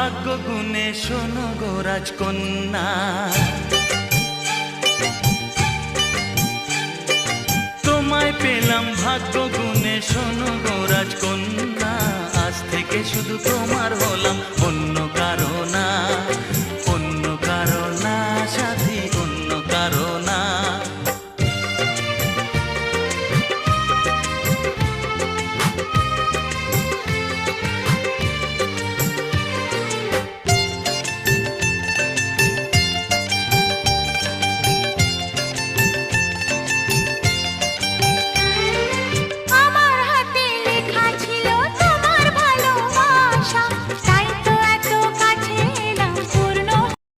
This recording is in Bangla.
ভাগ্য গুণে শোনো গো রাজকন্যা, তোমায় পেলাম ভাগ্য গুণে শোনো গো রাজকন্যা, আজ থেকে শুধু তোমার হলাম, অন্য